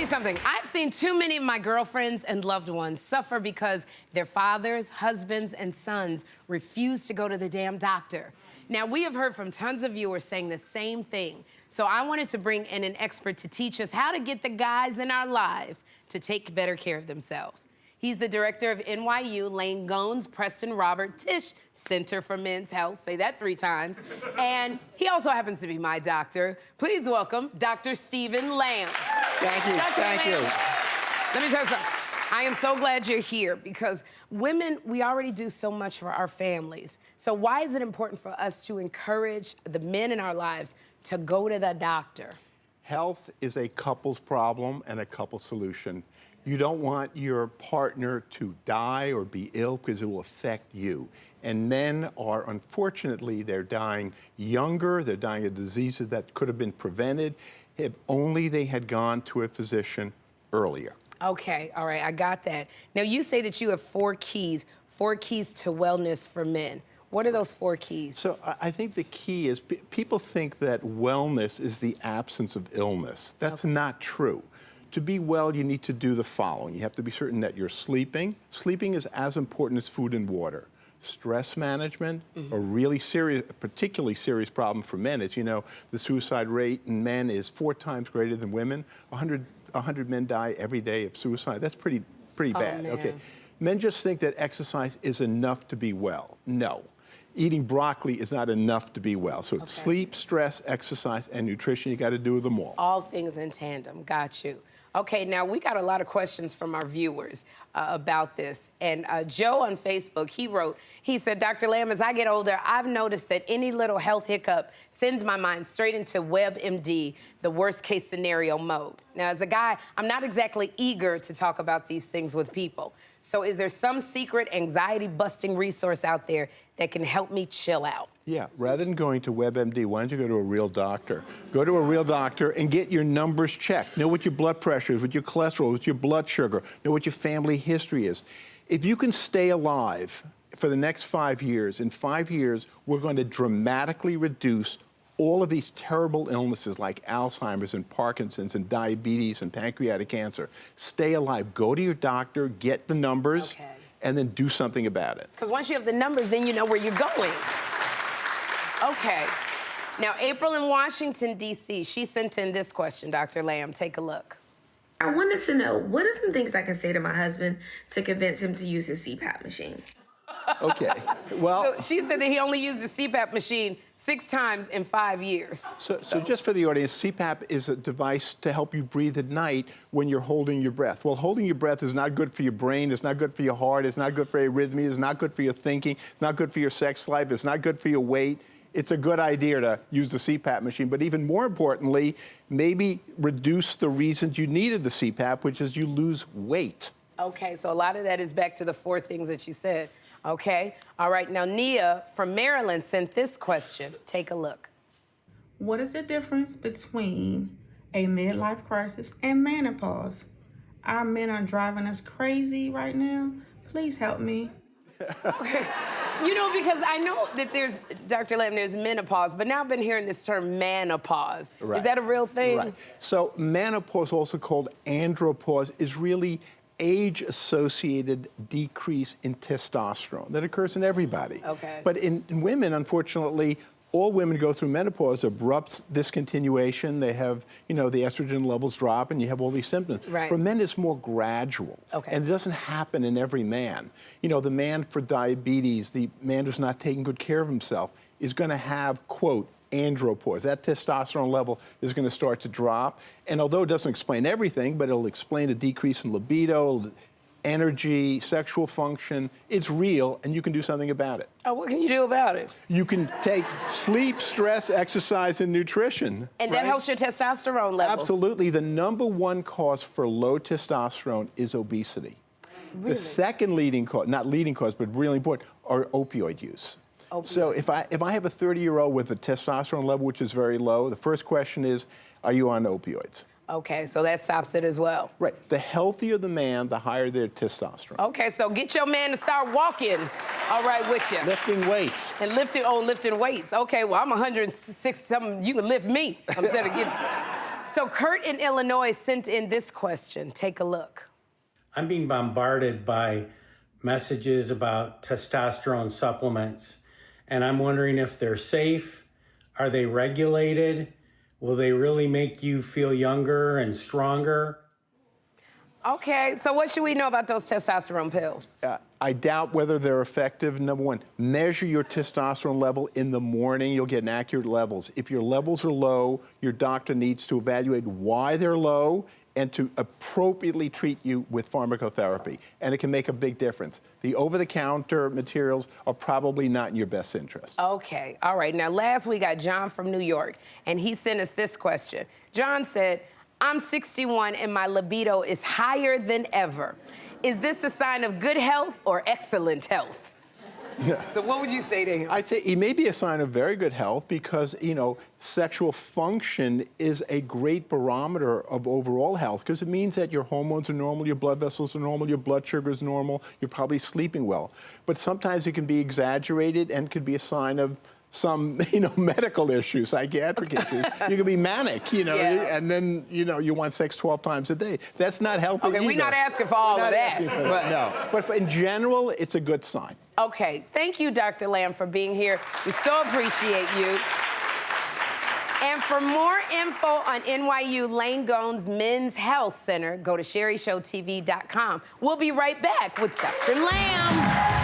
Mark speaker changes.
Speaker 1: you something. I've seen too many of my girlfriends and loved ones suffer because their fathers, husbands, and sons refuse to go to the damn doctor. Now, we have heard from tons of viewers saying the same thing. So I wanted to bring in an expert to teach us how to get the guys in our lives to take better care of themselves. He's the director of NYU Langone's Preston Robert Tisch Center for Men's Health. Say that 3 times. And he also happens to be my doctor. Please welcome Dr. Stephen Lamb.
Speaker 2: Thank you.
Speaker 1: Dr.
Speaker 2: Thank you.
Speaker 1: Let me tell you something. I am so glad you're here because women, we already do so much for our families. So why is it important for us to encourage the men in our lives to go to the doctor?
Speaker 2: Health is a couple's problem and a couple's solution. You don't want your partner to die or be ill because it will affect you. And men are, unfortunately, they're dying younger, they're dying of diseases that could have been prevented if only they had gone to a physician earlier.
Speaker 1: Okay, all right, I got that. Now, you say that you have 4 keys to wellness for men. What are those 4 keys?
Speaker 2: So I think the key is people think that wellness is the absence of illness. That's not true. To be well, you need to do the following. You have to be certain that you're sleeping. Sleeping is as important as food and water. Stress management, a really serious, particularly serious problem for men. As you know, the suicide rate in men is 4 times greater than women. 100 men die every day of suicide. That's pretty bad.
Speaker 1: Man.
Speaker 2: Okay. Men just think that exercise is enough to be well. No. Eating broccoli is not enough to be well. So it's sleep, stress, exercise, and nutrition. You got to do them all.
Speaker 1: All things in tandem. Got you. Okay, now we got a lot of questions from our viewers about this. And Joe on Facebook, he said, Dr. Lamb, as I get older, I've noticed that any little health hiccup sends my mind straight into WebMD, the worst case scenario mode. Now, as a guy, I'm not exactly eager to talk about these things with people. So is there some secret anxiety-busting resource out there that can help me chill out?
Speaker 2: Yeah, rather than going to WebMD, why don't you go to a real doctor? Go to a real doctor and get your numbers checked. Know what your blood pressure is, what your cholesterol, what your blood sugar, know what your family history is. If you can stay alive for the next 5 years, in 5 years, we're going to dramatically reduce all of these terrible illnesses like Alzheimer's and Parkinson's and diabetes and pancreatic cancer. Stay alive. Go to your doctor, get the numbers, and then do something about it.
Speaker 1: Because once you have the numbers, then you know where you're going. Okay. Now, April in Washington, D.C., she sent in this question, Dr. Lamb. Take a look.
Speaker 3: I wanted to know, what are some things I can say to my husband to convince him to use his CPAP machine?
Speaker 2: Okay, well...
Speaker 1: So she said that he only used the CPAP machine 6 times in 5 years.
Speaker 2: So just for the audience, CPAP is a device to help you breathe at night when you're holding your breath. Well, holding your breath is not good for your brain, it's not good for your heart, it's not good for arrhythmia, it's not good for your thinking, it's not good for your sex life, it's not good for your weight. It's a good idea to use the CPAP machine, but even more importantly, maybe reduce the reasons you needed the CPAP, which is you lose weight.
Speaker 1: Okay, so a lot of that is back to the 4 things that you said. Okay, all right, now Nia from Maryland sent this question. Take a look.
Speaker 4: What is the difference between a midlife crisis and menopause? Our men are driving us crazy right now. Please help me.
Speaker 1: Okay. You know, because I know that there's, Dr. Lamb, there's menopause, but now I've been hearing this term manopause.
Speaker 2: Right.
Speaker 1: Is that a real thing?
Speaker 2: Right. So menopause, also called andropause, is really age-associated decrease in testosterone that occurs in everybody.
Speaker 1: Okay.
Speaker 2: But in women, unfortunately, all women go through menopause, abrupt discontinuation. They have, you know, the estrogen levels drop and you have all these symptoms.
Speaker 1: Right.
Speaker 2: For men, it's more gradual.
Speaker 1: Okay.
Speaker 2: And it doesn't happen in every man. You know, the man for diabetes, the man who's not taking good care of himself, is going to have, quote, andropause. That testosterone level is going to start to drop. And although it doesn't explain everything, but it'll explain a decrease in libido, energy, sexual function. It's real, and you can do something about it.
Speaker 1: Oh, what can you do about it?
Speaker 2: You can take sleep, stress, exercise, and nutrition.
Speaker 1: And that helps your testosterone levels.
Speaker 2: Absolutely. The #1 cause for low testosterone is obesity.
Speaker 1: Really?
Speaker 2: The second leading cause, not leading cause, but really important, are opioid use. So if I have a 30-year-old with a testosterone level which is very low, the first question is, are you on opioids?
Speaker 1: Okay, so that stops it as well.
Speaker 2: Right. The healthier the man, the higher their testosterone.
Speaker 1: Okay, so get your man to start walking, all right, with you.
Speaker 2: Lifting weights.
Speaker 1: And lifting weights. Okay, well, I'm 106 something. You can lift me. I'm saying, So Kurt in Illinois sent in this question. Take a look.
Speaker 5: I'm being bombarded by messages about testosterone supplements, and I'm wondering if they're safe. Are they regulated? Will they really make you feel younger and stronger?
Speaker 1: Okay, so what should we know about those testosterone pills?
Speaker 2: I doubt whether they're effective. Number one, measure your testosterone level in the morning. You'll get accurate levels. If your levels are low, your doctor needs to evaluate why they're low and to appropriately treat you with pharmacotherapy. And it can make a big difference. The over-the-counter materials are probably not in your best interest.
Speaker 1: Okay, all right. Now, last we got John from New York, and he sent us this question. John said, I'm 61 and my libido is higher than ever. Is this a sign of good health or excellent health? So what would you say to him?
Speaker 2: I'd say it may be a sign of very good health because, you know, sexual function is a great barometer of overall health because it means that your hormones are normal, your blood vessels are normal, your blood sugar is normal, you're probably sleeping well. But sometimes it can be exaggerated and could be a sign of some, you know, medical issues, psychiatric issues. You can be manic, you know, and then, you know, you want sex 12 times a day. That's not healthy either.
Speaker 1: We're not asking for all of that.
Speaker 2: No, but in general, it's a good sign.
Speaker 1: Okay, thank you, Dr. Lamb, for being here. We so appreciate you. And for more info on NYU Langone's Men's Health Center, go to sherryshowtv.com. We'll be right back with Dr. Lamb.